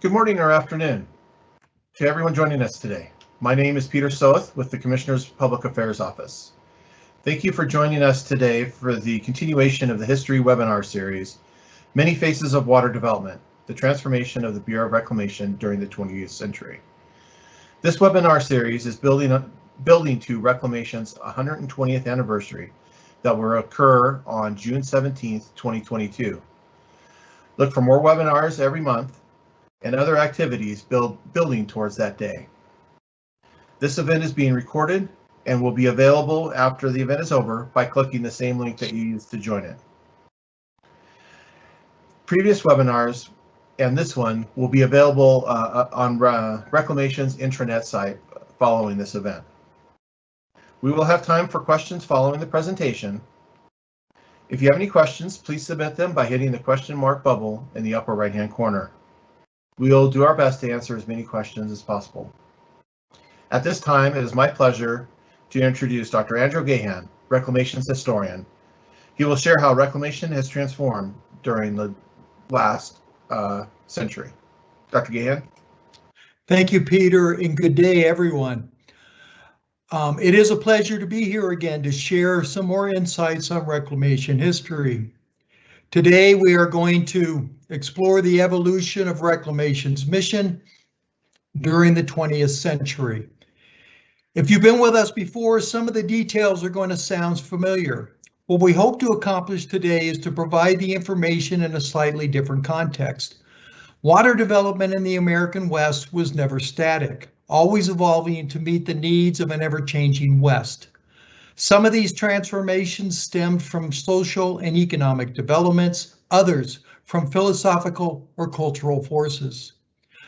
Good morning or afternoon to everyone joining us today. My name is Peter Soeth with the Commissioner's Public Affairs Office. Thank you for joining us today for the continuation of the History webinar series, Many Faces of Water Development, the Transformation of the Bureau of Reclamation during the 20th Century. This webinar series is building to Reclamation's 120th anniversary that will occur on June 17th, 2022. Look for more webinars every month and other activities building towards that day. This event is being recorded and will be available after the event is over by clicking the same link that you used to join it. Previous webinars and this one will be available on Reclamation's intranet site following this event. We will have time for questions following the presentation. If you have any questions, please submit them by hitting the question mark bubble in the upper right-hand corner. We will do our best to answer as many questions as possible. At this time, it is my pleasure to introduce Dr. Andrew Gahan, Reclamation's historian. He will share how Reclamation has transformed during the last century. Dr. Gahan? Thank you, Peter, and good day, everyone. It is a pleasure to be here again to share some more insights on Reclamation history. Today, we are going to explore the evolution of Reclamation's mission during the 20th century. If you've been with us before, some of the details are going to sound familiar. What we hope to accomplish today is to provide the information in a slightly different context. Water development in the American West was never static, always evolving to meet the needs of an ever-changing West. Some of these transformations stemmed from social and economic developments, others from philosophical or cultural forces.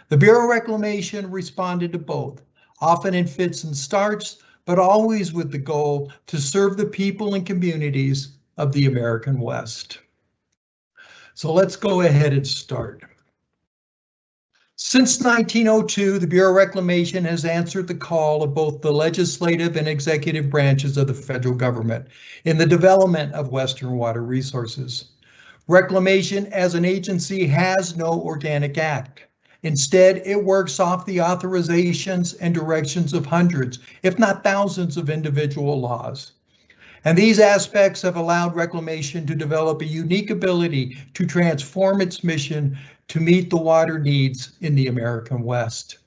The Bureau of Reclamation responded to both, often in fits and starts, but always with the goal to serve the people and communities of the American West. So let's go ahead and start. Since 1902, the Bureau of Reclamation has answered the call of both the legislative and executive branches of the federal government in the development of Western water resources. Reclamation as an agency has no organic act. Instead, it works off the authorizations and directions of hundreds, if not thousands, of individual laws. And these aspects have allowed Reclamation to develop a unique ability to transform its mission to meet the water needs in the American West.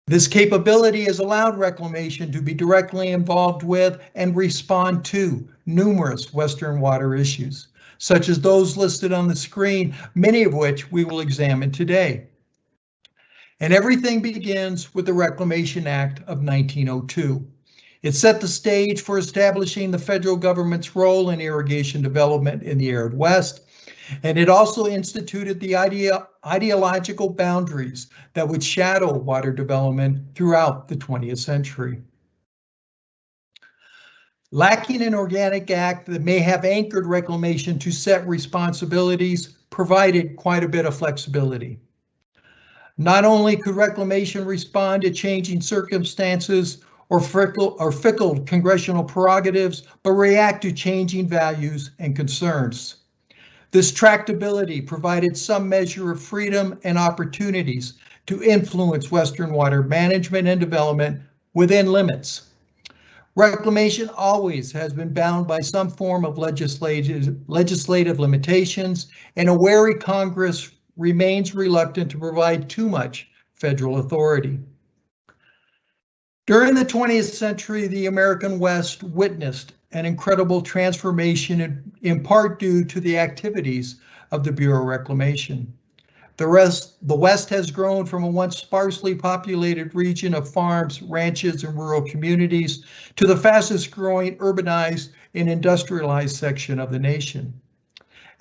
This capability has allowed Reclamation to be directly involved with and respond to numerous Western water issues, such as those listed on the screen, many of which we will examine today. And everything begins with the Reclamation Act of 1902. It set the stage for establishing the federal government's role in irrigation development in the arid West, and it also instituted the ideological boundaries that would shadow water development throughout the 20th century. Lacking an organic act that may have anchored Reclamation to set responsibilities provided quite a bit of flexibility. Not only could Reclamation respond to changing circumstances or fickle congressional prerogatives, but react to changing values and concerns. This tractability provided some measure of freedom and opportunities to influence Western water management and development within limits. Reclamation always has been bound by some form of legislative limitations, and a wary Congress remains reluctant to provide too much federal authority. During the 20th century, the American West witnessed an incredible transformation in part due to the activities of the Bureau of Reclamation. The West has grown from a once sparsely populated region of farms, ranches, and rural communities to the fastest growing urbanized and industrialized section of the nation.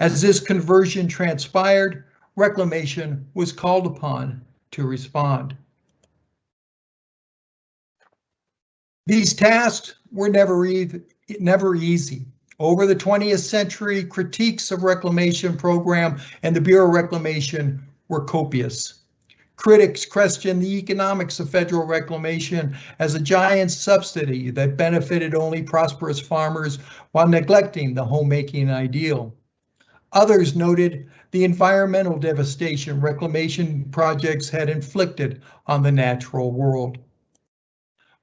As this conversion transpired, Reclamation was called upon to respond. These tasks were never easy. Over the 20th century, critiques of Reclamation program and the Bureau of Reclamation were copious. Critics questioned the economics of federal reclamation as a giant subsidy that benefited only prosperous farmers while neglecting the homemaking ideal. Others noted the environmental devastation reclamation projects had inflicted on the natural world.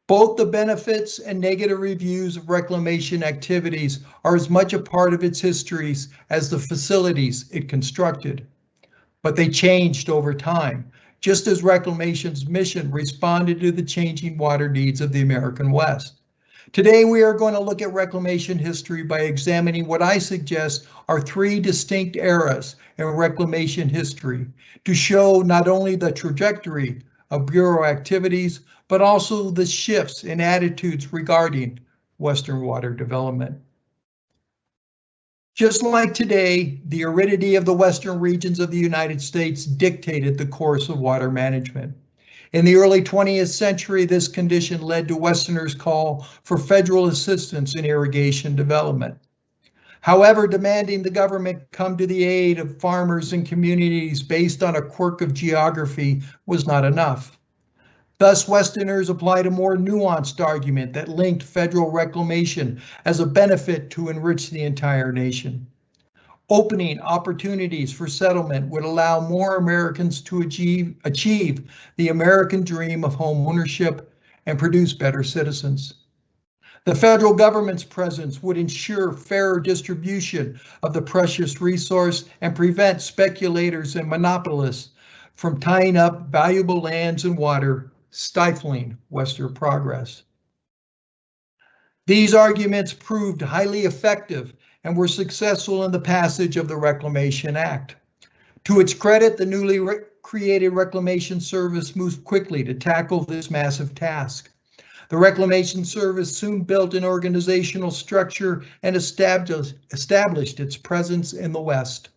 Both the benefits and negative reviews of reclamation activities are as much a part of its histories as the facilities it constructed. But they changed over time, just as reclamation's mission responded to the changing water needs of the American West. Today, we are going to look at reclamation history by examining what I suggest are three distinct eras in reclamation history to show not only the trajectory of Bureau activities, but also the shifts in attitudes regarding Western water development. Just like today, the aridity of the western regions of the United States dictated the course of water management. In the early 20th century, this condition led to Westerners' call for federal assistance in irrigation development. However, demanding the government come to the aid of farmers and communities based on a quirk of geography was not enough. Thus, Westerners applied a more nuanced argument that linked federal reclamation as a benefit to enrich the entire nation. Opening opportunities for settlement would allow more Americans to achieve the American dream of home ownership and produce better citizens. The federal government's presence would ensure fairer distribution of the precious resource and prevent speculators and monopolists from tying up valuable lands and water, stifling Western progress. These arguments proved highly effective and were successful in the passage of the Reclamation Act. To its credit, the newly created Reclamation Service moved quickly to tackle this massive task. The Reclamation Service soon built an organizational structure and established its presence in the West.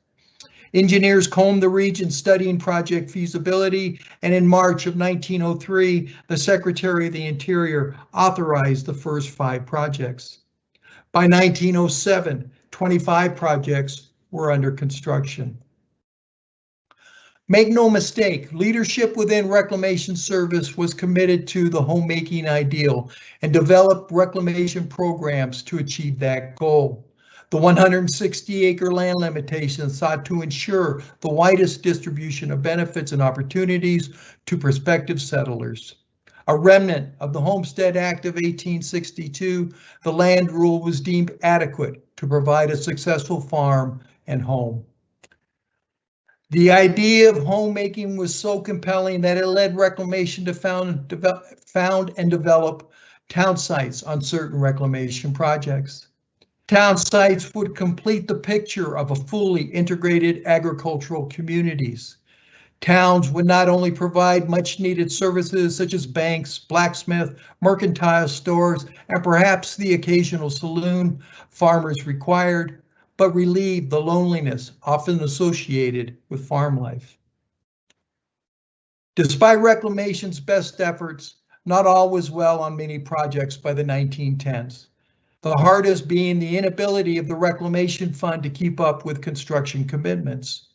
Engineers combed the region studying project feasibility, and in March of 1903, the Secretary of the Interior authorized the first 5 projects. By 1907, 25 projects were under construction. Make no mistake, leadership within Reclamation Service was committed to the homemaking ideal and developed reclamation programs to achieve that goal. The 160-acre land limitation sought to ensure the widest distribution of benefits and opportunities to prospective settlers. A remnant of the Homestead Act of 1862, the land rule was deemed adequate to provide a successful farm and home. The idea of homemaking was so compelling that it led Reclamation to found and develop town sites on certain reclamation projects. Town sites would complete the picture of a fully integrated agricultural communities. Towns would not only provide much needed services such as banks, blacksmith, mercantile stores, and perhaps the occasional saloon farmers required, but relieve the loneliness often associated with farm life. Despite Reclamation's best efforts, not all was well on many projects by the 1910s. The hardest being the inability of the Reclamation Fund to keep up with construction commitments.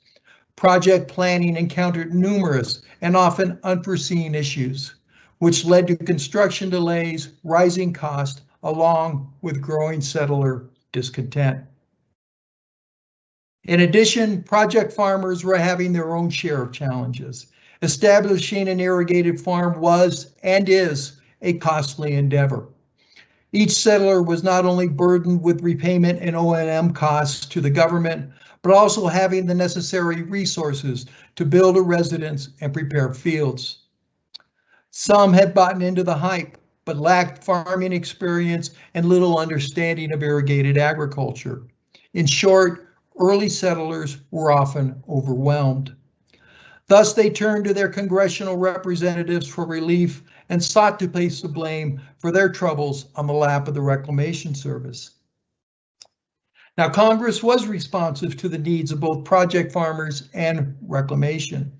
Project planning encountered numerous and often unforeseen issues, which led to construction delays, rising costs, along with growing settler discontent. In addition, project farmers were having their own share of challenges. Establishing an irrigated farm was and is a costly endeavor. Each settler was not only burdened with repayment and O&M costs to the government, but also having the necessary resources to build a residence and prepare fields. Some had bought into the hype, but lacked farming experience and little understanding of irrigated agriculture. In short, early settlers were often overwhelmed. Thus, they turned to their congressional representatives for relief and sought to place the blame for their troubles on the lap of the Reclamation Service. Now, Congress was responsive to the needs of both project farmers and reclamation.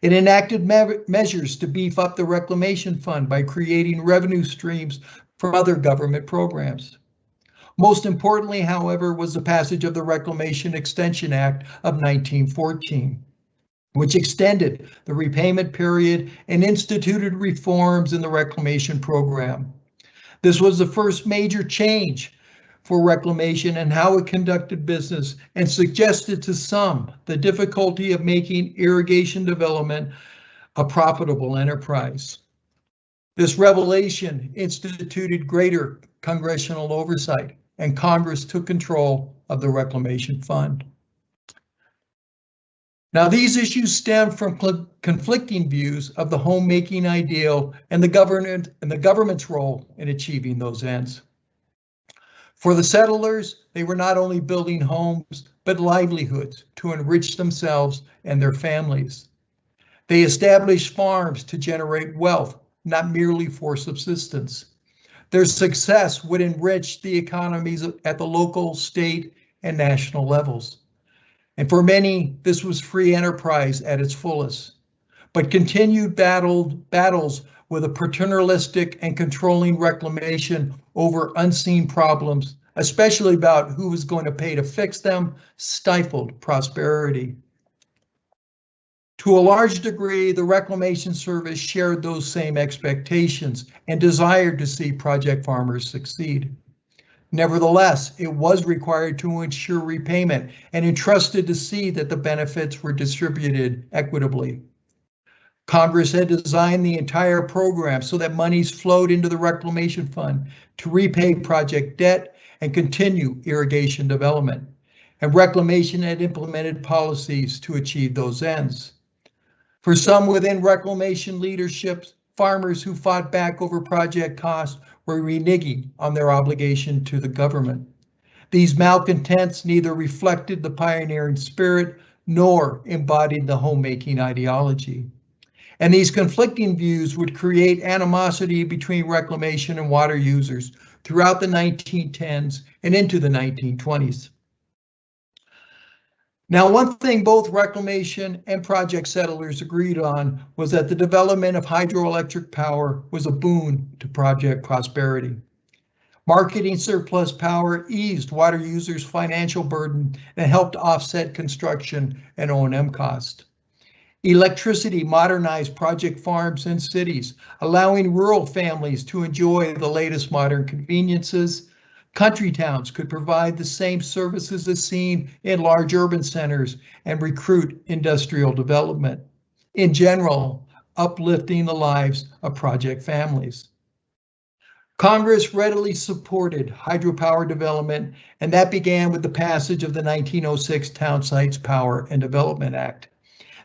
It enacted measures to beef up the Reclamation Fund by creating revenue streams from other government programs. Most importantly, however, was the passage of the Reclamation Extension Act of 1914, which extended the repayment period and instituted reforms in the reclamation program. This was the first major change for reclamation and how it conducted business, and suggested to some the difficulty of making irrigation development a profitable enterprise. This revelation instituted greater congressional oversight, and Congress took control of the Reclamation Fund. Now, these issues stem from conflicting views of the homemaking ideal and the government's role in achieving those ends. For the settlers, they were not only building homes, but livelihoods to enrich themselves and their families. They established farms to generate wealth, not merely for subsistence. Their success would enrich the economies at the local, state, and national levels. And for many, this was free enterprise at its fullest. But continued battles with a paternalistic and controlling reclamation over unseen problems, especially about who was going to pay to fix them, stifled prosperity. To a large degree, the Reclamation Service shared those same expectations and desired to see project farmers succeed. Nevertheless, it was required to ensure repayment and entrusted to see that the benefits were distributed equitably. Congress had designed the entire program so that monies flowed into the Reclamation Fund to repay project debt and continue irrigation development. And Reclamation had implemented policies to achieve those ends. For some within Reclamation leadership, farmers who fought back over project costs were reneging on their obligation to the government. These malcontents neither reflected the pioneering spirit nor embodied the homemaking ideology. And these conflicting views would create animosity between reclamation and water users throughout the 1910s and into the 1920s. Now, one thing both reclamation and project settlers agreed on was that the development of hydroelectric power was a boon to project prosperity. Marketing surplus power eased water users' financial burden and helped offset construction and O&M costs. Electricity modernized project farms and cities, allowing rural families to enjoy the latest modern conveniences. Country towns could provide the same services as seen in large urban centers and recruit industrial development. In general, uplifting the lives of project families. Congress readily supported hydropower development, and that began with the passage of the 1906 Town Sites Power and Development Act.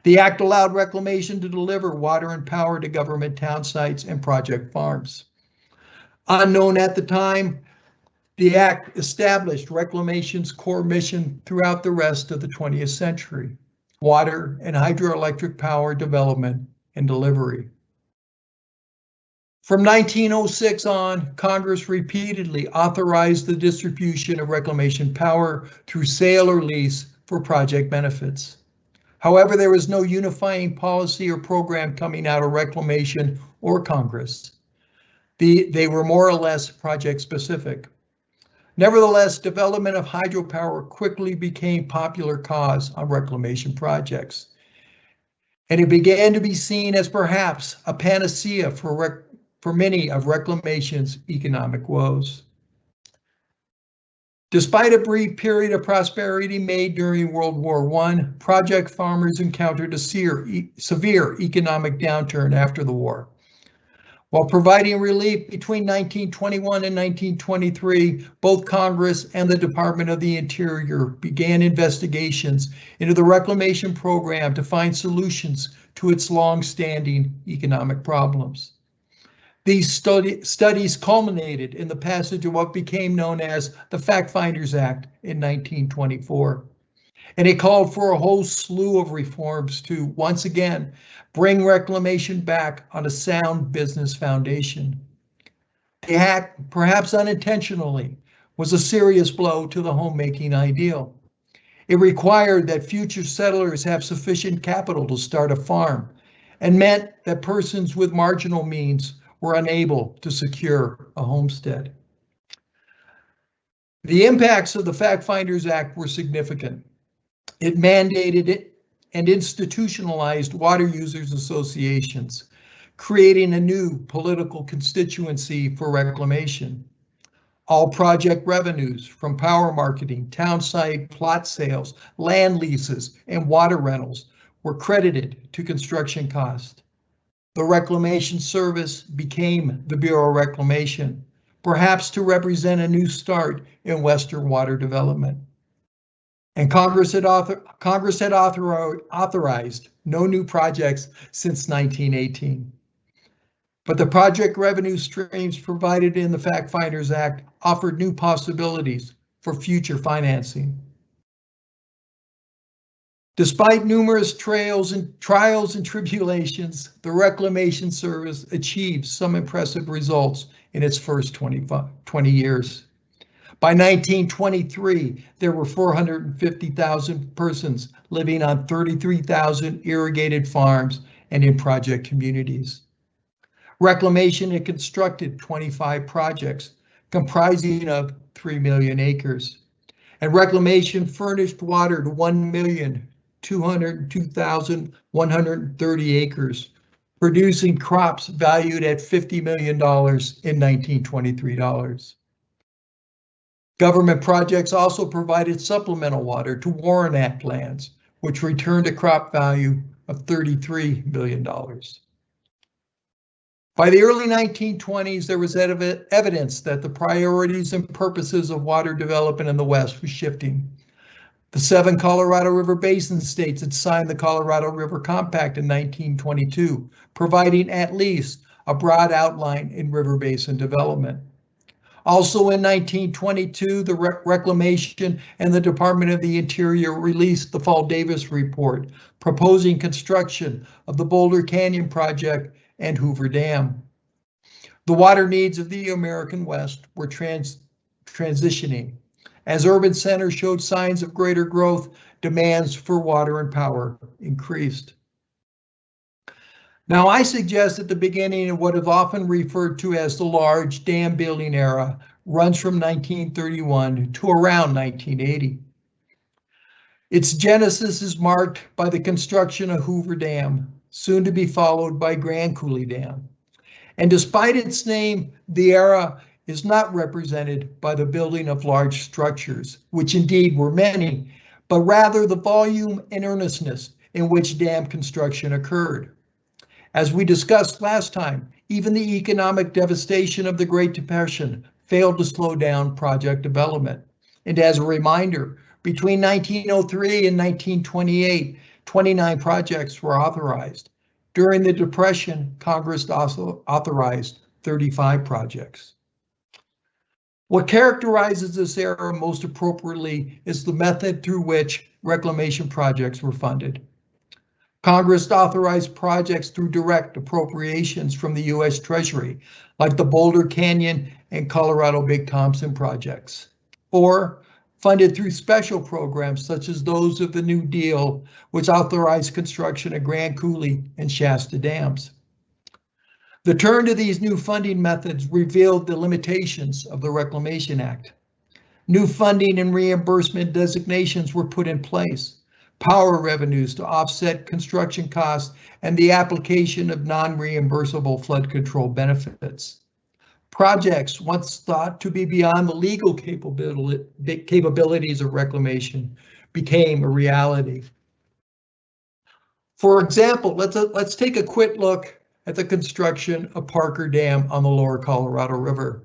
The act allowed reclamation to deliver water and power to government town sites and project farms. Unknown at the time, the act established reclamation's core mission throughout the rest of the 20th century: water and hydroelectric power development and delivery. From 1906 on, Congress repeatedly authorized the distribution of reclamation power through sale or lease for project benefits. However, there was no unifying policy or program coming out of reclamation or Congress. They were more or less project specific. Nevertheless, development of hydropower quickly became popular cause on reclamation projects. And it began to be seen as perhaps a panacea for many of reclamation's economic woes. Despite a brief period of prosperity made during World War I, project farmers encountered a severe economic downturn after the war. While providing relief between 1921 and 1923, both Congress and the Department of the Interior began investigations into the reclamation program to find solutions to its long-standing economic problems. These studies culminated in the passage of what became known as the Fact Finders Act in 1924. And it called for a whole slew of reforms to, once again, bring reclamation back on a sound business foundation. The act, perhaps unintentionally, was a serious blow to the homemaking ideal. It required that future settlers have sufficient capital to start a farm, and meant that persons with marginal means were unable to secure a homestead. The impacts of the Fact Finders Act were significant. It mandated it and institutionalized water users associations, creating a new political constituency for reclamation. All project revenues from power marketing, town site plot sales, land leases, and water rentals were credited to construction cost. The Reclamation Service became the Bureau of Reclamation, perhaps to represent a new start in Western water development. And Congress had authorized no new projects since 1918. But the project revenue streams provided in the Fact Finders Act offered new possibilities for future financing. Despite numerous trials and tribulations, the Reclamation Service achieved some impressive results in its first 20 years. By 1923, there were 450,000 persons living on 33,000 irrigated farms and in project communities. Reclamation had constructed 25 projects comprising of 3 million acres, and Reclamation furnished water to 1,202,130 acres, producing crops valued at $50 million in 1923 dollars. Government projects also provided supplemental water to Warren Act lands, which returned a crop value of $33 million. By the early 1920s, there was evidence that the priorities and purposes of water development in the West was shifting. The 7 Colorado River Basin states had signed the Colorado River Compact in 1922, providing at least a broad outline in river basin development. Also in 1922, the Reclamation and the Department of the Interior released the Fall Davis Report, proposing construction of the Boulder Canyon Project and Hoover Dam. The water needs of the American West were transitioning. As urban centers showed signs of greater growth, demands for water and power increased. Now, I suggest that the beginning of what is often referred to as the large dam building era runs from 1931 to around 1980. Its genesis is marked by the construction of Hoover Dam, soon to be followed by Grand Coulee Dam. And despite its name, the era is not represented by the building of large structures, which indeed were many, but rather the volume and earnestness in which dam construction occurred. As we discussed last time, even the economic devastation of the Great Depression failed to slow down project development. And as a reminder, between 1903 and 1928, 29 projects were authorized. During the Depression, Congress also authorized 35 projects. What characterizes this era most appropriately is the method through which reclamation projects were funded. Congress authorized projects through direct appropriations from the U.S. Treasury, like the Boulder Canyon and Colorado Big Thompson projects, or funded through special programs such as those of the New Deal, which authorized construction of Grand Coulee and Shasta dams. The turn to these new funding methods revealed the limitations of the Reclamation Act. New funding and reimbursement designations were put in place, power revenues to offset construction costs, and the application of non-reimbursable flood control benefits. Projects once thought to be beyond the legal capabilities of reclamation became a reality. For example, let's take a quick look at the construction of Parker Dam on the lower Colorado River.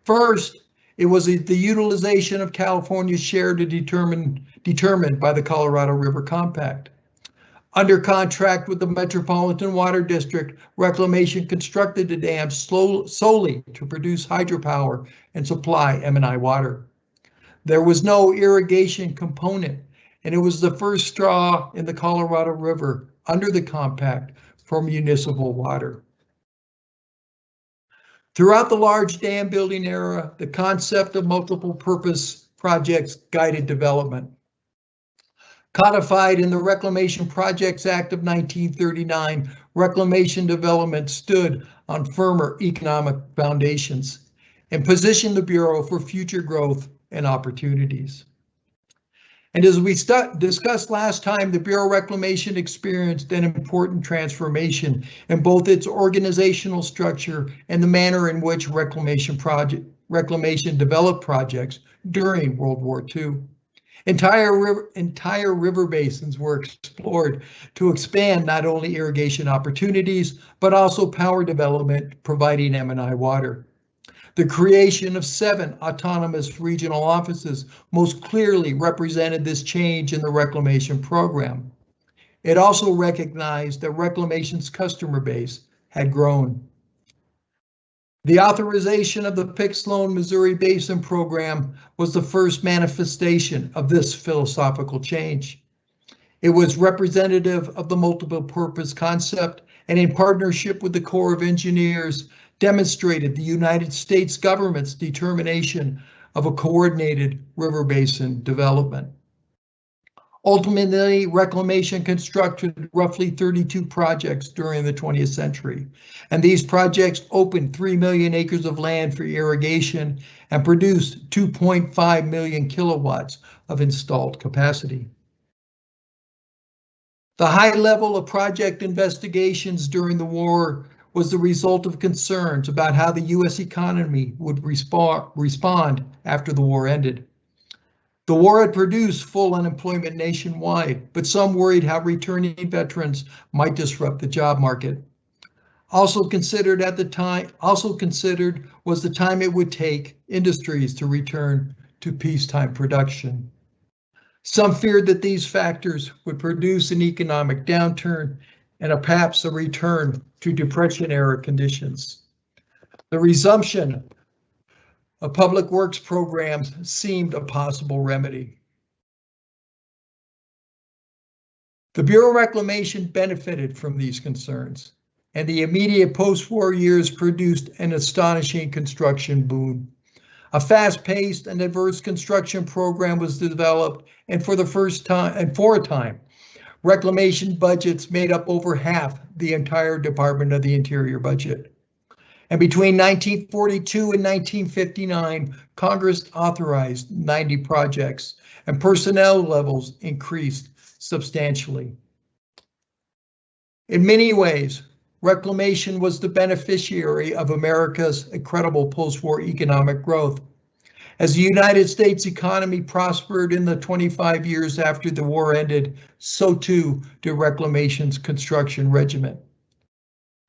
First, it was the utilization of California's share determined by the Colorado River Compact. Under contract with the Metropolitan Water District, Reclamation constructed the dam solely to produce hydropower and supply M&I water. There was no irrigation component, and it was the first straw in the Colorado River under the compact for municipal water. Throughout the large dam building era, the concept of multiple purpose projects guided development. Codified in the Reclamation Projects Act of 1939, reclamation development stood on firmer economic foundations and positioned the Bureau for future growth and opportunities. And as we discussed last time, the Bureau of Reclamation experienced an important transformation in both its organizational structure and the manner in which reclamation Reclamation developed projects during World War II. Entire river basins were explored to expand not only irrigation opportunities, but also power development, providing M&I water. The creation of 7 autonomous regional offices most clearly represented this change in the reclamation program. It also recognized that reclamation's customer base had grown. The authorization of the Pick Sloan Missouri Basin Program was the first manifestation of this philosophical change. It was representative of the multiple purpose concept, and in partnership with the Corps of Engineers, demonstrated the United States government's determination of a coordinated river basin development. Ultimately, Reclamation constructed roughly 32 projects during the 20th century, and these projects opened 3 million acres of land for irrigation and produced 2.5 million kilowatts of installed capacity. The high level of project investigations during the war was the result of concerns about how the U.S. economy would respond after the war ended. The war had produced full unemployment nationwide, but some worried how returning veterans might disrupt the job market. Also considered was the time it would take industries to return to peacetime production. Some feared that these factors would produce an economic downturn and perhaps a return to Depression-era conditions. The resumption of public works programs seemed a possible remedy. The Bureau of Reclamation benefited from these concerns, and the immediate post-war years produced an astonishing construction boom. A fast-paced and diverse construction program was developed, and for a time, reclamation budgets made up over half the entire Department of the Interior budget. And between 1942 and 1959, Congress authorized 90 projects, and personnel levels increased substantially. In many ways, reclamation was the beneficiary of America's incredible post-war economic growth. As the United States economy prospered in the 25 years after the war ended, so too did reclamation's construction regimen.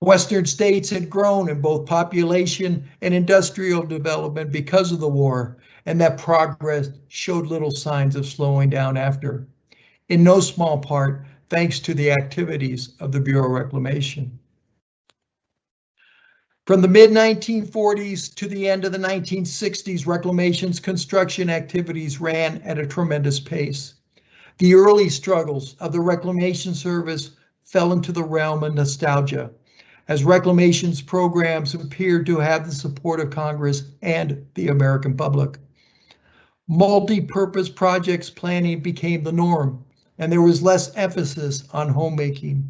Western states had grown in both population and industrial development because of the war, and that progress showed little signs of slowing down after, in no small part thanks to the activities of the Bureau of Reclamation. From the mid-1940s to the end of the 1960s, Reclamation's construction activities ran at a tremendous pace. The early struggles of the Reclamation Service fell into the realm of nostalgia, as Reclamation's programs appeared to have the support of Congress and the American public. Multi-purpose projects planning became the norm, and there was less emphasis on homemaking.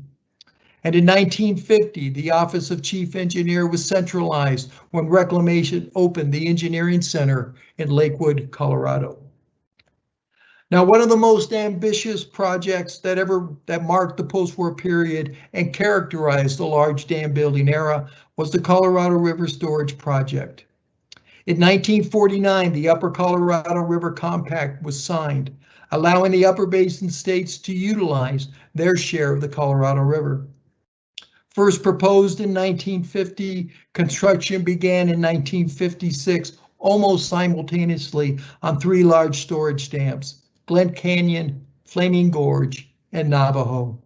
And in 1950, the Office of Chief Engineer was centralized when Reclamation opened the Engineering Center in Lakewood, Colorado. Now, one of the most ambitious projects that marked the post-war period and characterized the large dam building era was the Colorado River Storage Project. In 1949, the Upper Colorado River Compact was signed, allowing the Upper Basin states to utilize their share of the Colorado River. First proposed in 1950, construction began in 1956, almost simultaneously on 3 large storage dams: Glen Canyon, Flaming Gorge, and Navajo.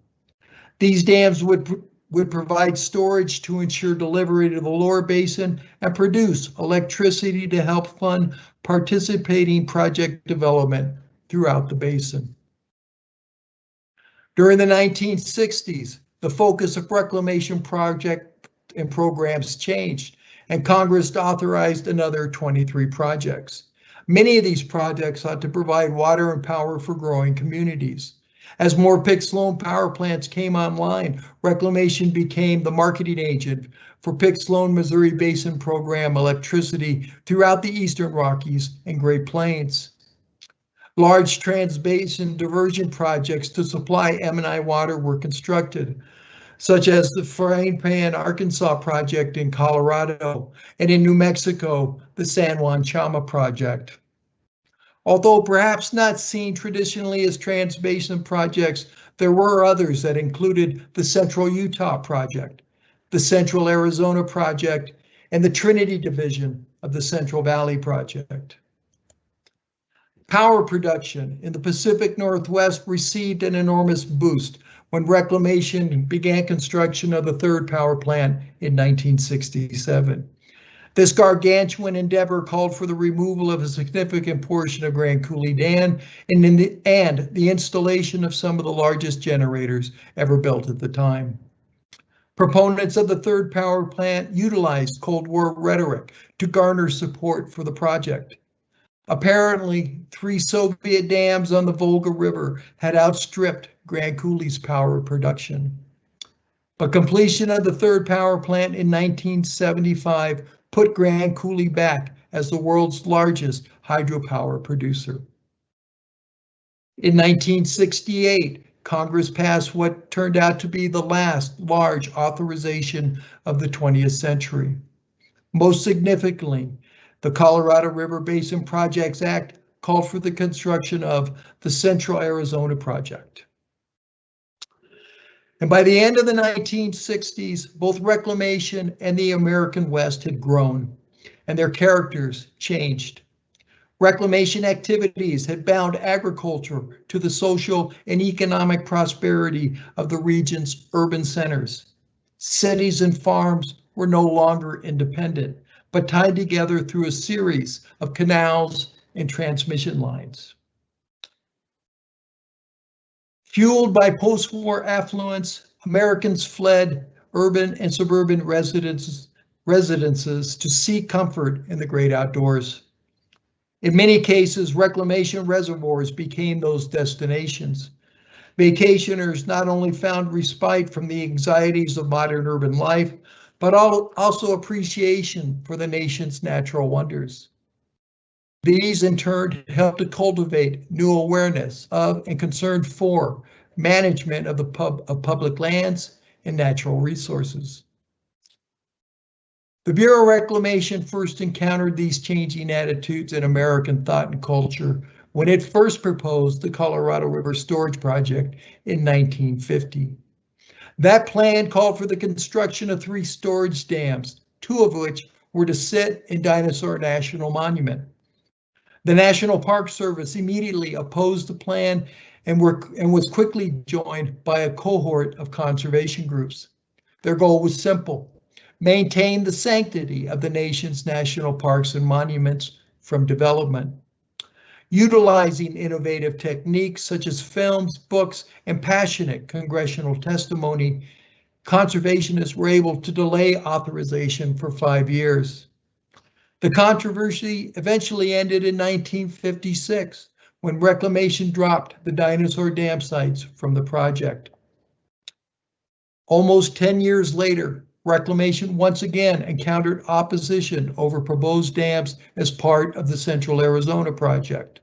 These dams would provide storage to ensure delivery to the lower basin and produce electricity to help fund participating project development throughout the basin. During the 1960s, the focus of reclamation project and programs changed, and Congress authorized another 23 projects. Many of these projects sought to provide water and power for growing communities. As more Pick Sloan power plants came online, Reclamation became the marketing agent for Pick Sloan Missouri Basin Program electricity throughout the Eastern Rockies and Great Plains. Large trans-basin diversion projects to supply M&I water were constructed. such as the Frying Pan, Arkansas project in Colorado, and in New Mexico, the San Juan Chama project. Although perhaps not seen traditionally as trans-basin projects, there were others that included the Central Utah project, the Central Arizona project, and the Trinity division of the Central Valley project. Power production in the Pacific Northwest received an enormous boost when Reclamation began construction of the third power plant in 1967. This gargantuan endeavor called for the removal of a significant portion of Grand Coulee Dam and the installation of some of the largest generators ever built at the time. Proponents of the third power plant utilized Cold War rhetoric to garner support for the project. Apparently, 3 Soviet dams on the Volga River had outstripped Grand Coulee's power production. But completion of the third power plant in 1975 put Grand Coulee back as the world's largest hydropower producer. In 1968, Congress passed what turned out to be the last large authorization of the 20th century. Most significantly, the Colorado River Basin Projects Act called for the construction of the Central Arizona project. And by the end of the 1960s, both Reclamation and the American West had grown, and their characters changed. Reclamation activities had bound agriculture to the social and economic prosperity of the region's urban centers. Cities and farms were no longer independent, but tied together through a series of canals and transmission lines. Fueled by post-war affluence, Americans fled urban and suburban residences to seek comfort in the great outdoors. In many cases, reclamation reservoirs became those destinations. Vacationers not only found respite from the anxieties of modern urban life, but also appreciation for the nation's natural wonders. These, in turn, helped to cultivate new awareness of and concern for management of public lands and natural resources. The Bureau of Reclamation first encountered these changing attitudes in American thought and culture when it first proposed the Colorado River Storage Project in 1950. That plan called for the construction of 3 storage dams, 2 of which were to sit in Dinosaur National Monument. The National Park Service immediately opposed the plan and was quickly joined by a cohort of conservation groups. Their goal was simple: maintain the sanctity of the nation's national parks and monuments from development. Utilizing innovative techniques such as films, books, and passionate congressional testimony, conservationists were able to delay authorization for 5 years. The controversy eventually ended in 1956 when Reclamation dropped the dinosaur dam sites from the project. Almost 10 years later, Reclamation once again encountered opposition over proposed dams as part of the Central Arizona project.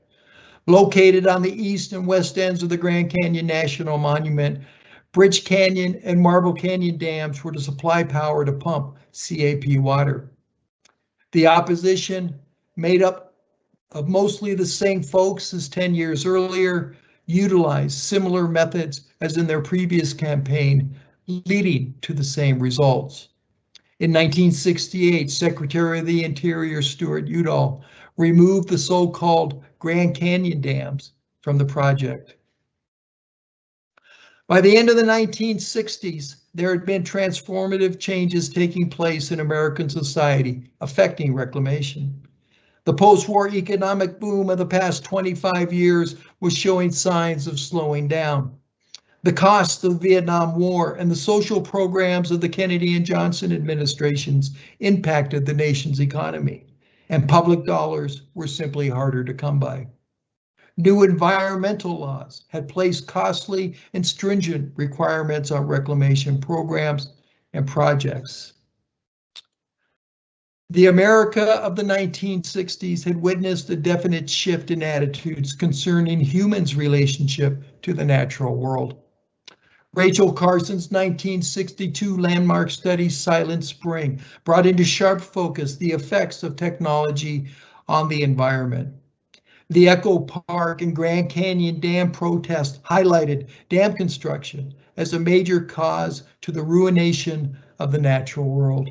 Located on the east and west ends of the Grand Canyon National Monument, Bridge Canyon and Marble Canyon dams were to supply power to pump CAP water. The opposition, made up of mostly the same folks as 10 years earlier, utilized similar methods as in their previous campaign, leading to the same results. In 1968, Secretary of the Interior Stuart Udall removed the so-called Grand Canyon dams from the project. By the end of the 1960s, there had been transformative changes taking place in American society, affecting reclamation. The post-war economic boom of the past 25 years was showing signs of slowing down. The costs of the Vietnam War and the social programs of the Kennedy and Johnson administrations impacted the nation's economy, and public dollars were simply harder to come by. New environmental laws had placed costly and stringent requirements on reclamation programs and projects. The America of the 1960s had witnessed a definite shift in attitudes concerning humans' relationship to the natural world. Rachel Carson's 1962 landmark study, Silent Spring, brought into sharp focus the effects of technology on the environment. The Echo Park and Grand Canyon Dam protest highlighted dam construction as a major cause to the ruination of the natural world.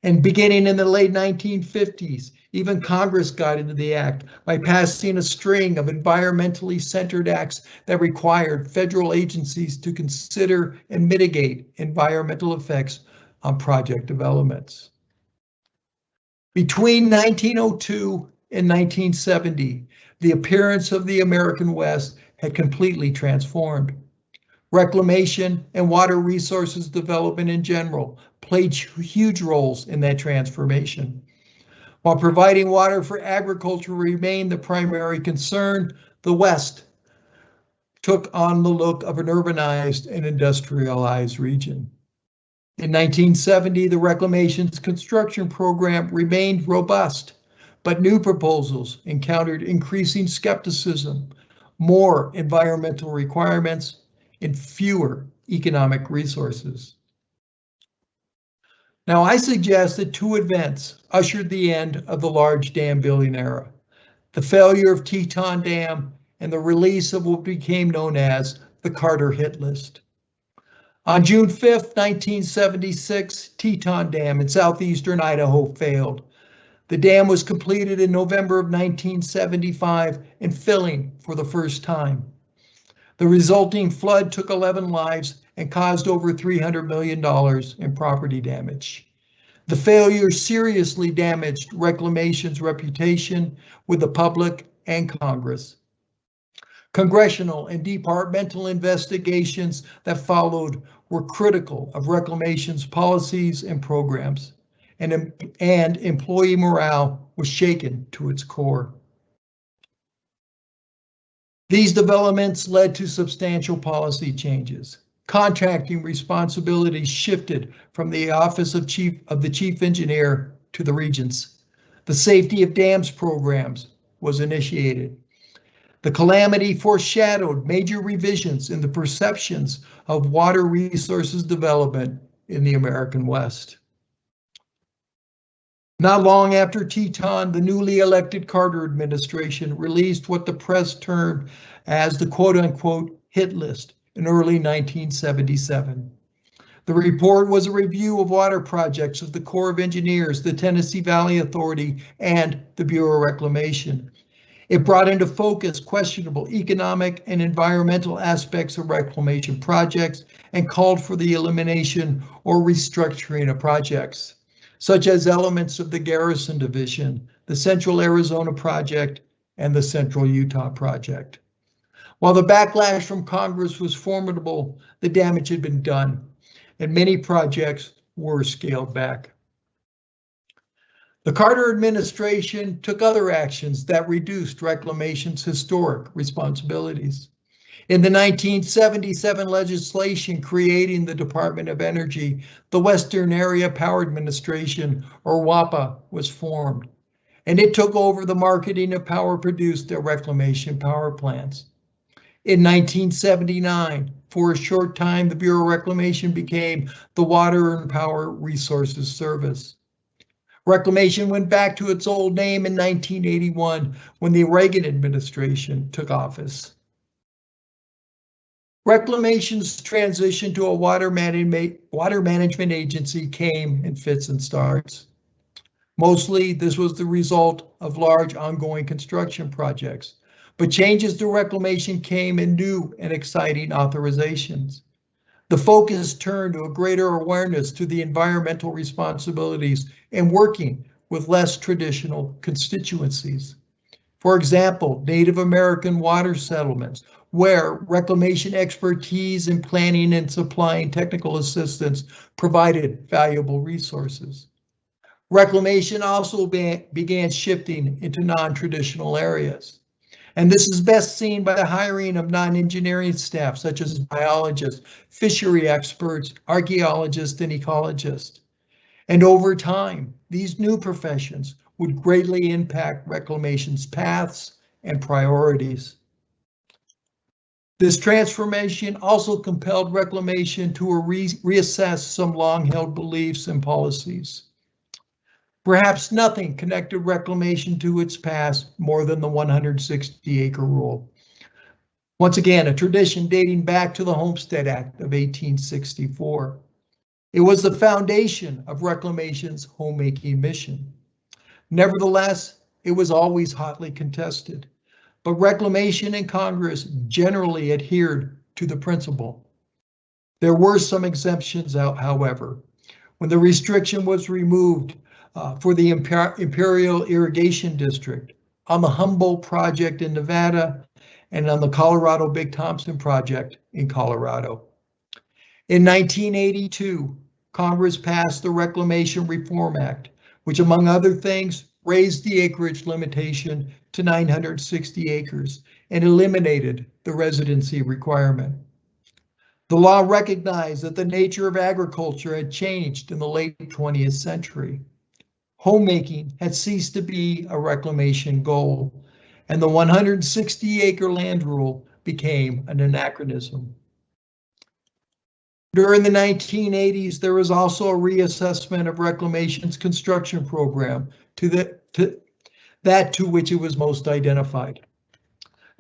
And beginning in the late 1950s, even Congress got into the act by passing a string of environmentally centered acts that required federal agencies to consider and mitigate environmental effects on project developments. Between 1902 and 1970, the appearance of the American West had completely transformed. Reclamation and water resources development in general played huge roles in that transformation. While providing water for agriculture remained the primary concern, the West took on the look of an urbanized and industrialized region. In 1970, the Reclamation's construction program remained robust, but new proposals encountered increasing skepticism, more environmental requirements, and fewer economic resources. Now, I suggest that two events ushered the end of the large dam building era: the failure of Teton Dam and the release of what became known as the Carter hit list. On June 5th, 1976, Teton Dam in southeastern Idaho failed. The dam was completed in November of 1975 and filling for the first time. The resulting flood took 11 lives and caused over $300 million in property damage. The failure seriously damaged Reclamation's reputation with the public and Congress. Congressional and departmental investigations that followed were critical of Reclamation's policies and programs, and employee morale was shaken to its core. These developments led to substantial policy changes. Contracting responsibilities shifted from the office of the chief engineer to the regents. The safety of dams programs was initiated. The calamity foreshadowed major revisions in the perceptions of water resources development in the American West. Not long after Teton, the newly elected Carter administration released what the press termed as the quote-unquote hit list in early 1977. The report was a review of water projects of the Corps of Engineers, the Tennessee Valley Authority, and the Bureau of Reclamation. It brought into focus questionable economic and environmental aspects of reclamation projects and called for the elimination or restructuring of projects, such as elements of the Garrison Division, the Central Arizona Project, and the Central Utah Project. While the backlash from Congress was formidable, the damage had been done, and many projects were scaled back. The Carter administration took other actions that reduced Reclamation's historic responsibilities. In the 1977 legislation creating the Department of Energy, the Western Area Power Administration, or WAPA, was formed, and it took over the marketing of power produced at reclamation power plants. In 1979, for a short time, the Bureau of Reclamation became the Water and Power Resources Service. Reclamation went back to its old name in 1981 when the Reagan administration took office. Reclamation's transition to a water management agency came in fits and starts. Mostly, this was the result of large ongoing construction projects, but changes to Reclamation came in new and exciting authorizations. The focus turned to a greater awareness to the environmental responsibilities and working with less traditional constituencies. For example, Native American water settlements, where reclamation expertise in planning and supplying technical assistance provided valuable resources. Reclamation also began shifting into non-traditional areas. And this is best seen by the hiring of non-engineering staff, such as biologists, fishery experts, archaeologists, and ecologists. And over time, these new professions would greatly impact Reclamation's paths and priorities. This transformation also compelled Reclamation to reassess some long-held beliefs and policies. Perhaps nothing connected Reclamation to its past more than the 160-acre rule. Once again, a tradition dating back to the Homestead Act of 1864. It was the foundation of Reclamation's homemaking mission. Nevertheless, it was always hotly contested, but Reclamation and Congress generally adhered to the principle. There were some exemptions, however. When the restriction was removed for the Imperial Irrigation District, on the Humboldt Project in Nevada, and on the Colorado Big Thompson Project in Colorado. In 1982, Congress passed the Reclamation Reform Act, which among other things raised the acreage limitation to 960 acres and eliminated the residency requirement. The law recognized that the nature of agriculture had changed in the late 20th century. Homemaking had ceased to be a reclamation goal, and the 160-acre land rule became an anachronism. During the 1980s, there was also a reassessment of Reclamation's construction program to which it was most identified.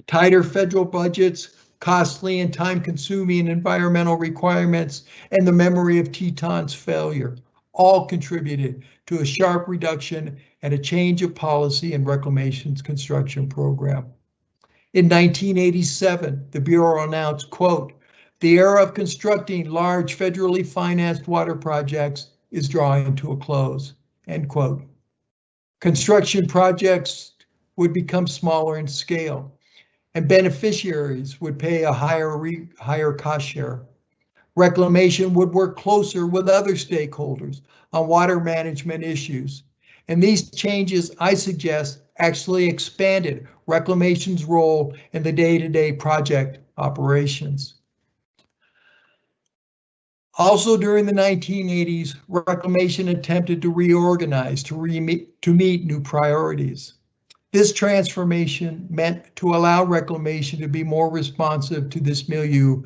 Tighter federal budgets, costly and time-consuming environmental requirements, and the memory of Teton's failure all contributed to a sharp reduction and a change of policy in Reclamation's construction program. In 1987, the Bureau announced, quote, "The era of constructing large federally financed water projects is drawing to a close," end quote. Construction projects would become smaller in scale, and beneficiaries would pay a higher cost share. Reclamation would work closer with other stakeholders on water management issues. And these changes, I suggest, actually expanded Reclamation's role in the day-to-day project operations. Also during the 1980s, Reclamation attempted to reorganize to meet new priorities. This transformation meant to allow Reclamation to be more responsive to this milieu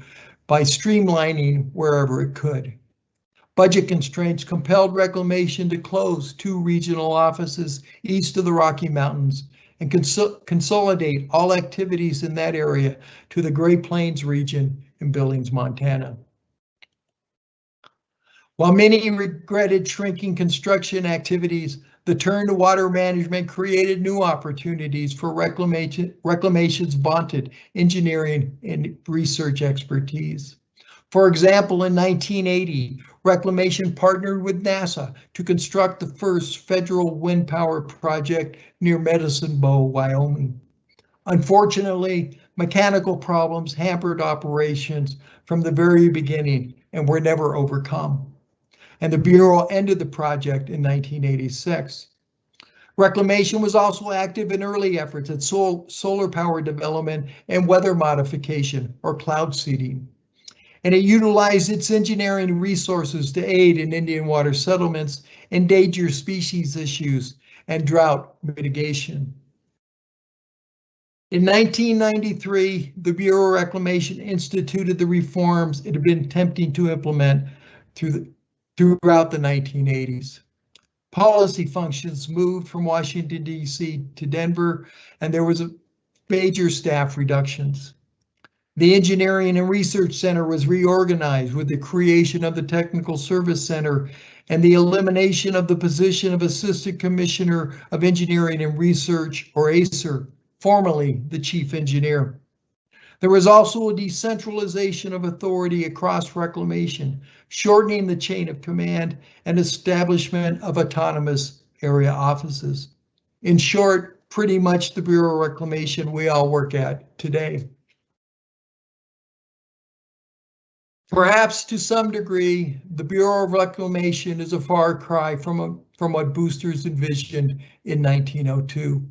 by streamlining wherever it could. Budget constraints compelled Reclamation to close 2 regional offices east of the Rocky Mountains and consolidate all activities in that area to the Great Plains region in Billings, Montana. While many regretted shrinking construction activities, the turn to water management created new opportunities for Reclamation's vaunted engineering and research expertise. For example, in 1980, Reclamation partnered with NASA to construct the first federal wind power project near Medicine Bow, Wyoming. Unfortunately, mechanical problems hampered operations from the very beginning and were never overcome. And the Bureau ended the project in 1986. Reclamation was also active in early efforts at solar power development and weather modification, or cloud seeding. And it utilized its engineering resources to aid in Indian water settlements, endangered species issues, and drought mitigation. In 1993, the Bureau of Reclamation instituted the reforms it had been attempting to implement throughout the 1980s. Policy functions moved from Washington, D.C. to Denver, and there was a major staff reductions. The Engineering and Research Center was reorganized with the creation of the Technical Service Center and the elimination of the position of Assistant Commissioner of Engineering and Research, or ACER, formerly the Chief Engineer. There was also a decentralization of authority across Reclamation, shortening the chain of command and establishment of autonomous area offices. In short, pretty much the Bureau of Reclamation we all work at today. Perhaps to some degree, the Bureau of Reclamation is a far cry from what boosters envisioned in 1902.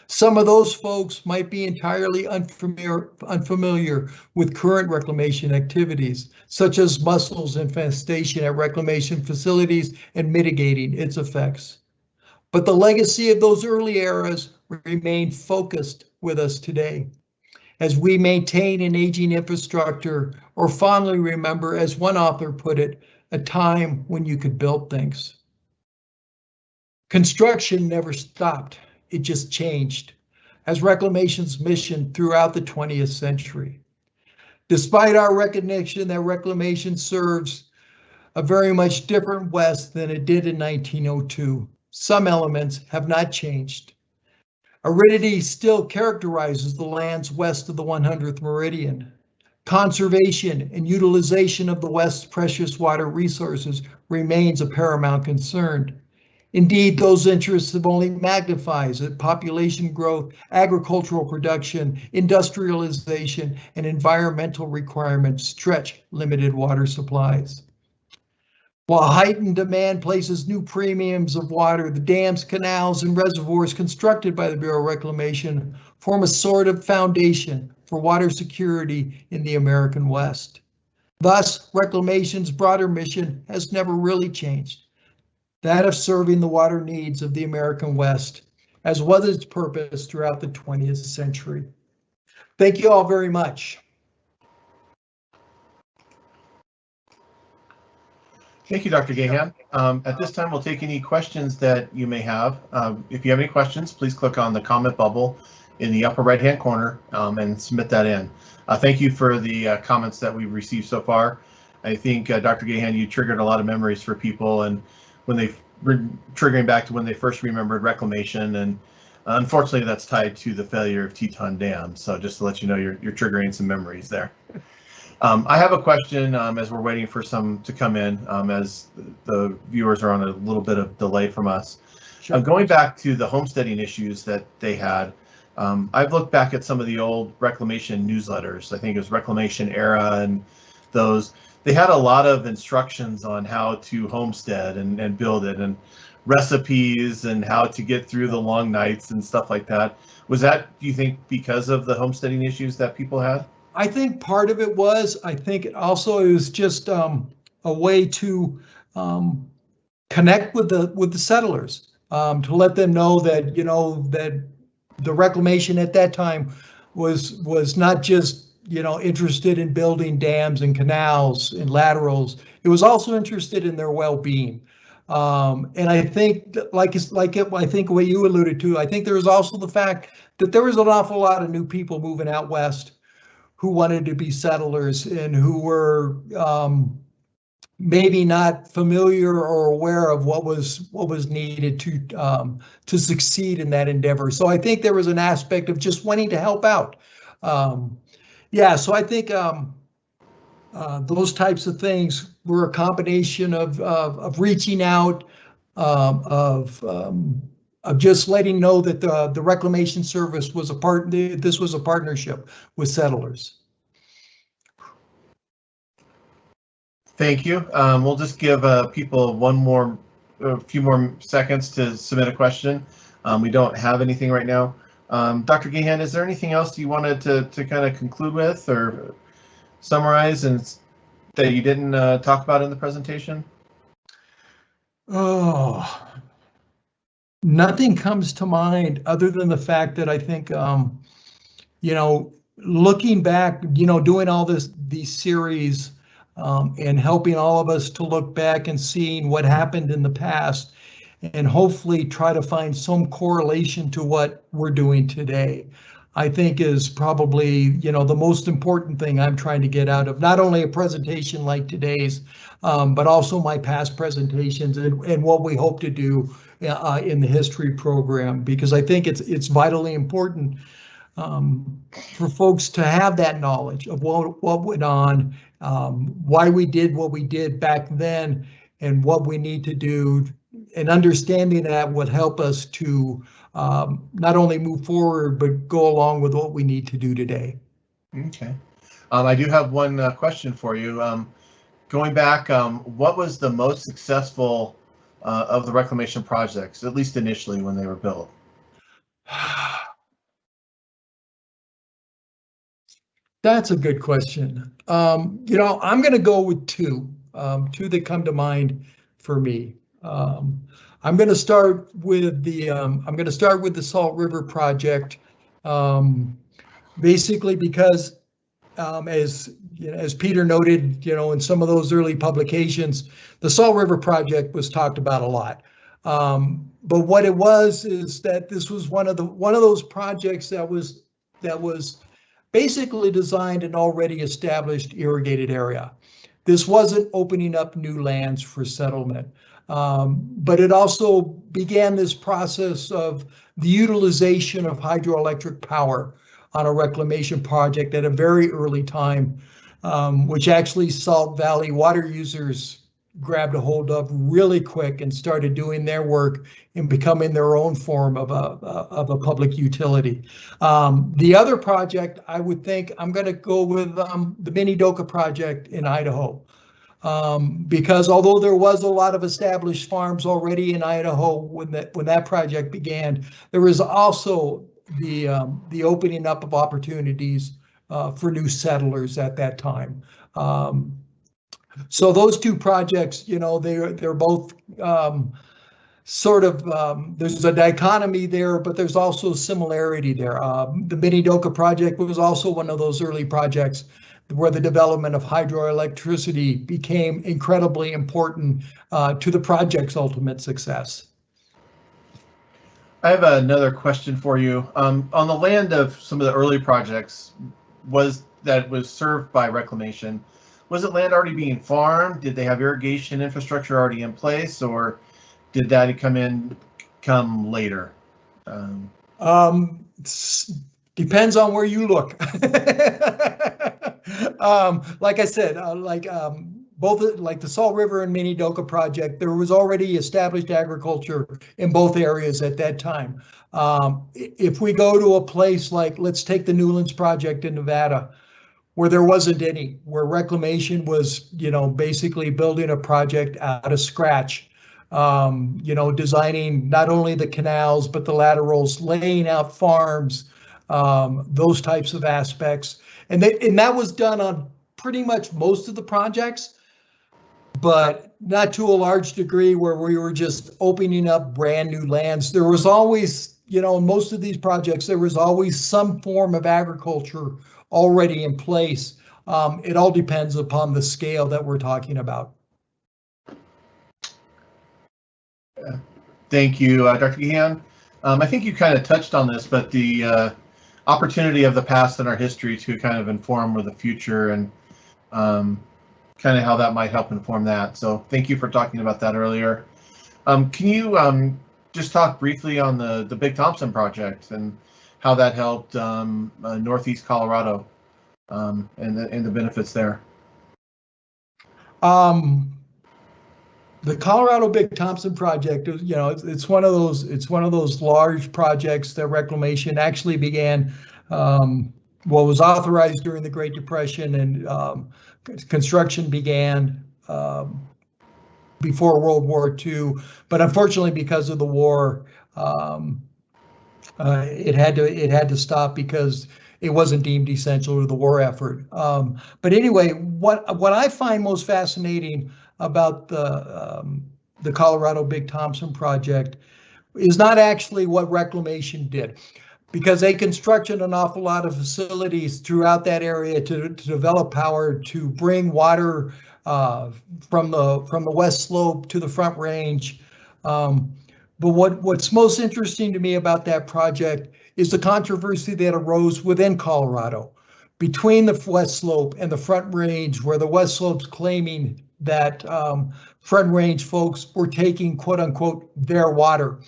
Some of those folks might be entirely unfamiliar with current reclamation activities, such as mussels infestation at reclamation facilities and mitigating its effects. But the legacy of those early eras remain focused with us today. as we maintain an aging infrastructure, or fondly remember, as one author put it, a time when you could build things. Construction never stopped, it just changed, as Reclamation's mission throughout the 20th century. Despite our recognition that Reclamation serves a very much different West than it did in 1902, some elements have not changed. Aridity still characterizes the lands west of the 100th meridian. Conservation and utilization of the West's precious water resources remains a paramount concern. Indeed, those interests have only magnified as population growth, agricultural production, industrialization, and environmental requirements stretch limited water supplies. While heightened demand places new premiums of water, the dams, canals, and reservoirs constructed by the Bureau of Reclamation form a sort of foundation for water security in the American West. Thus, Reclamation's broader mission has never really changed, that of serving the water needs of the American West, as was its purpose throughout the 20th century. Thank you all very much. Thank you, Dr. Gahan. At this time, we'll take any questions that you may have. If you have any questions, please click on the comment bubble in the upper right-hand corner and submit that in. Thank you for the comments that we've received so far. I think, Dr. Gahan, you triggered a lot of memories for people, and when they were triggering back to when they first remembered Reclamation, and unfortunately, that's tied to the failure of Teton Dam. So just to let you know, you're triggering some memories there. I have a question as we're waiting for some to come in, as the viewers are on a little bit of delay from us. Sure. Going back to the homesteading issues that they had, I've looked back at some of the old Reclamation newsletters. I think it was Reclamation Era, and those, they had a lot of instructions on how to homestead and build it, and recipes and how to get through the long nights and stuff like that. Was that, do you think, because of the homesteading issues that people had? I think part of it was. I think it also is just a way to connect with the settlers, to let them know that, you know, that the reclamation at that time was not just, you know, interested in building dams and canals and laterals. It was also interested in their well-being. And I think, I think what you alluded to, I think there was also the fact that there was an awful lot of new people moving out west who wanted to be settlers and who were maybe not familiar or aware of what was needed to succeed in that endeavor. So I think there was an aspect of just wanting to help out. Yeah, so I think those types of things were a combination of reaching out, of just letting know that the Reclamation Service was this was a partnership with settlers. Thank you. We'll just give people a few more seconds to submit a question. We don't have anything right now. Dr. Gahan, is there anything else you wanted to kind of conclude with or summarize and that you didn't talk about in the presentation? Oh, nothing comes to mind other than the fact that I think, you know, looking back, you know, doing all these series and helping all of us to look back and seeing what happened in the past and hopefully try to find some correlation to what we're doing today, I think is probably, you know, the most important thing I'm trying to get out of not only a presentation like today's, but also my past presentations and what we hope to do in the history program, because I think it's vitally important for folks to have that knowledge of what went on, why we did what we did back then, and what we need to do. And understanding that would help us to not only move forward, but go along with what we need to do today. Okay. I do have one question for you. Going back, what was the most successful of the reclamation projects, at least initially when they were built? That's a good question. You know, I'm going to go with two that come to mind for me. I'm going to start with the Salt River project. basically because as Peter noted, in some of those early publications, the Salt River Project was talked about a lot. But what it was is that this was one of those projects that was basically designed an already established irrigated area. This wasn't opening up new lands for settlement, but it also began this process of the utilization of hydroelectric power on a reclamation project at a very early time, which actually Salt Valley water users grabbed a hold of really quick and started doing their work and becoming their own form of a public utility. The other project, I would think, I'm going to go with the Minidoka project in Idaho. Because although there was a lot of established farms already in Idaho when that project began, there was also the opening up of opportunities for new settlers at that time. So those two projects, they're both sort of, there's a dichotomy there, but there's also similarity there. The Minidoka project was also one of those early projects where the development of hydroelectricity became incredibly important to the project's ultimate success. I have another question for you. On the land of some of the early projects that was served by Reclamation, was it land already being farmed? Did they have irrigation infrastructure already in place, or did that come later? Depends on where you look. Like I said, both like the Salt River and Minidoka project, there was already established agriculture in both areas at that time. If we go to a place like, let's take the Newlands project in Nevada, where there wasn't any, where Reclamation was, basically building a project out of scratch, designing not only the canals, but the laterals, laying out farms, those types of aspects. And that was done on pretty much most of the projects, but not to a large degree where we were just opening up brand new lands. There was always, in most of these projects, there was always some form of agriculture already in place. It all depends upon the scale that we're talking about. Thank you, Dr. Gehan. I think you kind of touched on this, but the opportunity of the past and our history to kind of inform the future and kind of how that might help inform that. So thank you for talking about that earlier. Can you just talk briefly on the Big Thompson project and how that helped Northeast Colorado and the benefits there? The Colorado Big Thompson project, it's one of those large projects that Reclamation actually began. Was authorized during the Great Depression, and construction began before World War II. But unfortunately, because of the war, it had to stop because it wasn't deemed essential to the war effort. But anyway, what I find most fascinating about the Colorado Big Thompson project is not actually what Reclamation did, because they constructed an awful lot of facilities throughout that area to develop power, to bring water from the west slope to the Front Range. But what's most interesting to me about that project is the controversy that arose within Colorado between the west slope and the Front Range, where the west slope's claiming that Front Range folks were taking, quote unquote, their water.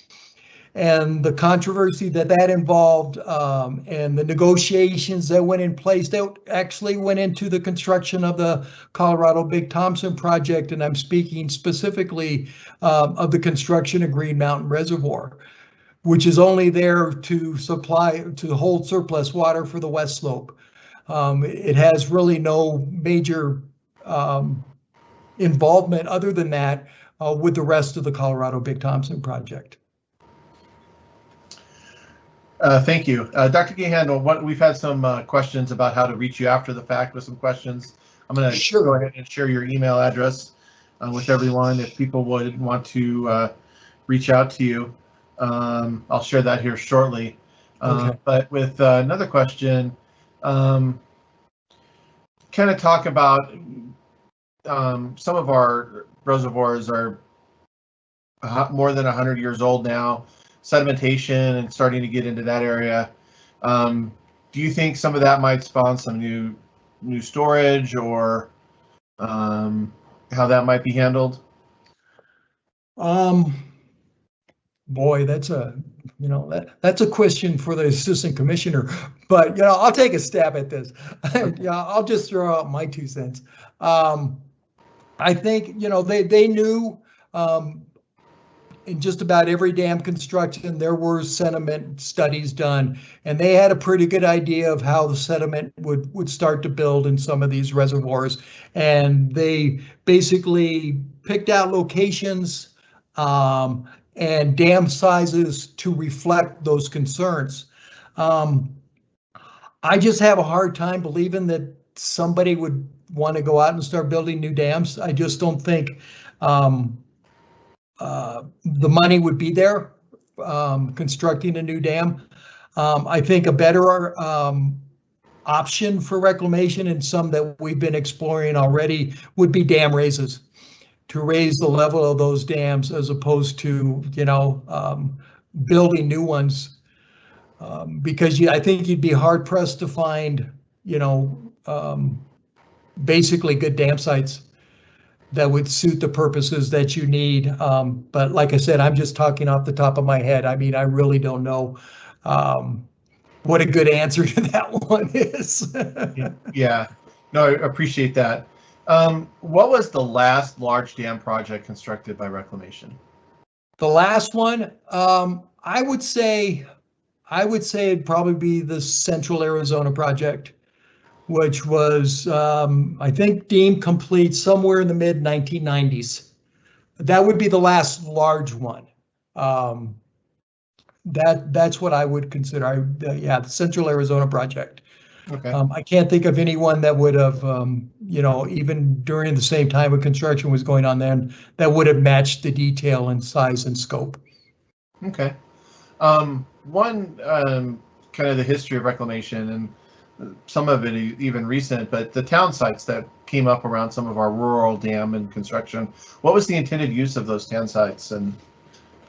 And the controversy that involved and the negotiations that went in place that actually went into the construction of the Colorado Big Thompson project. And I'm speaking specifically of the construction of Green Mountain Reservoir, which is only there to hold surplus water for the west slope. It has really no major involvement other than that with the rest of the Colorado Big Thompson project. Thank you. Dr. Gehan, we've had some questions about how to reach you after the fact with some questions. I'm going to go ahead and share your email address with everyone if people would want to reach out to you. I'll share that here shortly. Okay. But with another question, kind of talk about some of our reservoirs are more than 100 years old now, sedimentation and starting to get into that area. Do you think some of that might spawn some new storage, or how that might be handled? Boy, that's a question for the assistant commissioner, but I'll take a stab at this. I'll just throw out my 2 cents. I think they knew in just about every dam construction there were sediment studies done, and they had a pretty good idea of how the sediment would start to build in some of these reservoirs, and they basically picked out locations and dam sizes to reflect those concerns. I just have a hard time believing that somebody would want to go out and start building new dams. I just don't think the money would be there constructing a new dam. I think a better option for reclamation, and some that we've been exploring already, would be dam raises, to raise the level of those dams as opposed to building new ones, because I think you'd be hard pressed to find basically good dam sites that would suit the purposes that you need. But like I said, I'm just talking off the top of my head. I mean, I really don't know what a good answer to that one is. Yeah, no, I appreciate that. What was the last large dam project constructed by Reclamation? The last one, I would say it'd probably be the Central Arizona project, which was, I think, deemed complete somewhere in the mid 1990s. That would be the last large one. That's what I would consider. The Central Arizona project. Okay. I can't think of anyone that would have, even during the same time when construction was going on then, that would have matched the detail and size and scope. Okay. One kind of the history of reclamation, and some of it even recent, but the town sites that came up around some of our rural dam and construction, what was the intended use of those town sites and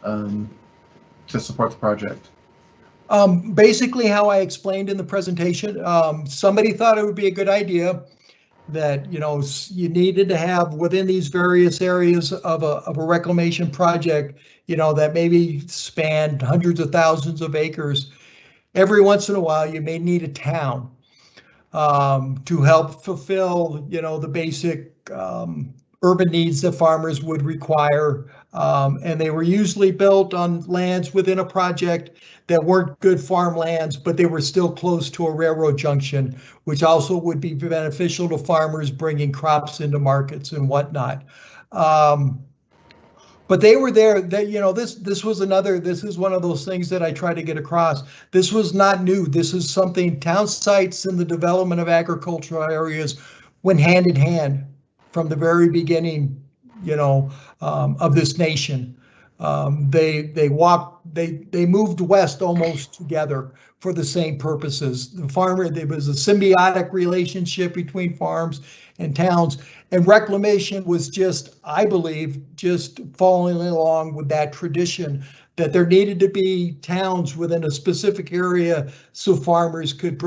to support the project? Basically how I explained in the presentation, somebody thought it would be a good idea that you needed to have within these various areas of a reclamation project, that maybe spanned hundreds of thousands of acres. Every once in a while, you may need a town to help fulfill, the basic urban needs that farmers would require. And they were usually built on lands within a project that weren't good farmlands, but they were still close to a railroad junction, which also would be beneficial to farmers bringing crops into markets and whatnot. But they were there. That this is one of those things that I try to get across. This was not new. This is something town sites and the development of agricultural areas went hand in hand from the very beginning, of this nation. They moved west almost together for the same purposes. There was a symbiotic relationship between farms and towns, and reclamation was I believe, just following along with that tradition, that there needed to be towns within a specific area so farmers could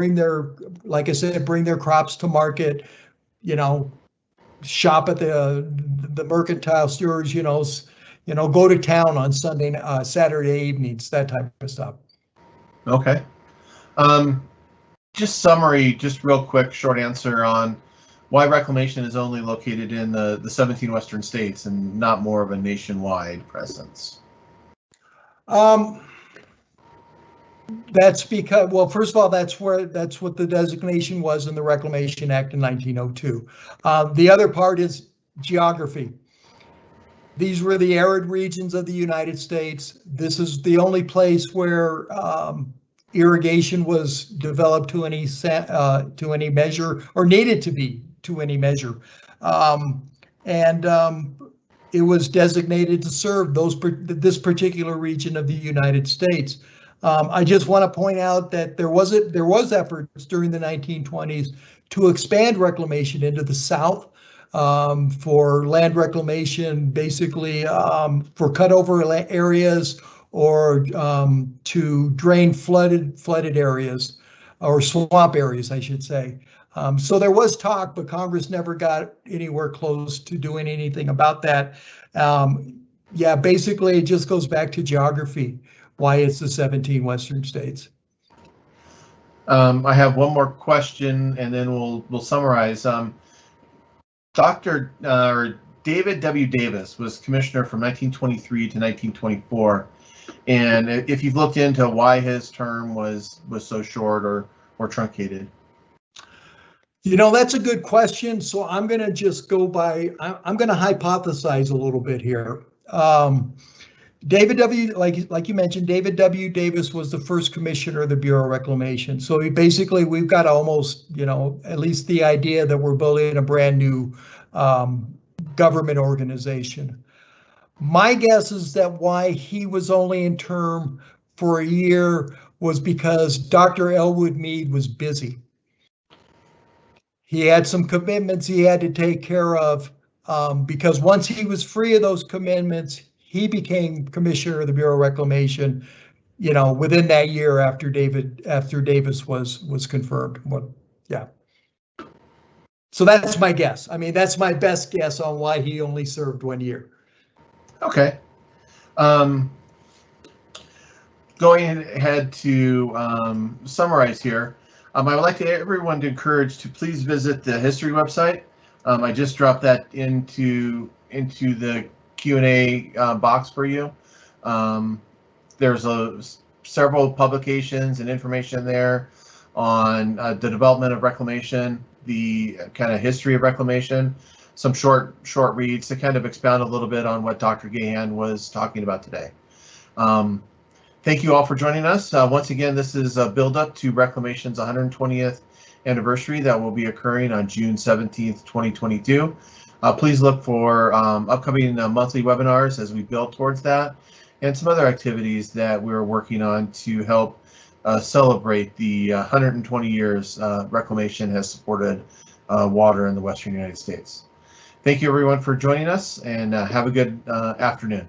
like I said, bring their crops to market, shop at the mercantile stores, go to town on Saturday evenings, that type of stuff. Okay. Just summary, just real quick, short answer on why reclamation is only located in the 17 western states and not more of a nationwide presence. That's because, well, first of all, that's what the designation was in the Reclamation Act in 1902. The other part is geography. These were the arid regions of the United States. This is the only place where irrigation was developed to any measure, or needed to be to any measure. It was designated to serve this particular region of the United States. I just want to point out that there was efforts during the 1920s to expand reclamation into the South, for land reclamation, basically for cutover areas, or to drain flooded areas, or swamp areas, I should say. So there was talk, but Congress never got anywhere close to doing anything about that. Yeah, basically it just goes back to geography, why it's the 17 Western states. I have one more question, and then we'll summarize. Dr. Or David W. Davis was commissioner from 1923 to 1924, and if you've looked into why his term was so short or truncated. You know, that's a good question. So I'm going to just go by, I'm going to hypothesize a little bit here. David W., like you mentioned, David W. Davis was the first commissioner of the Bureau of Reclamation. So we've got almost, at least the idea that we're building a brand new government organization. My guess is that why he was only in term for a year was because Dr. Elwood Mead was busy. He had some commitments he had to take care of, because once he was free of those commitments, he became commissioner of the Bureau of Reclamation, within that year after Davis was confirmed. Yeah. So that's my guess. I mean, that's my best guess on why he only served 1 year. Okay. Going ahead to summarize here, I would like everyone to encourage to please visit the history website. I just dropped that into the Q&A box for you. There's several publications and information there on the development of reclamation, the kind of history of reclamation, some short reads to kind of expound a little bit on what Dr. Gahan was talking about today. Thank you all for joining us. Once again, this is a build-up to Reclamation's 120th anniversary that will be occurring on June 17th, 2022. Please look for upcoming monthly webinars as we build towards that, and some other activities that we're working on to help celebrate the 120 years Reclamation has supported water in the Western United States. Thank you everyone for joining us, and have a good afternoon.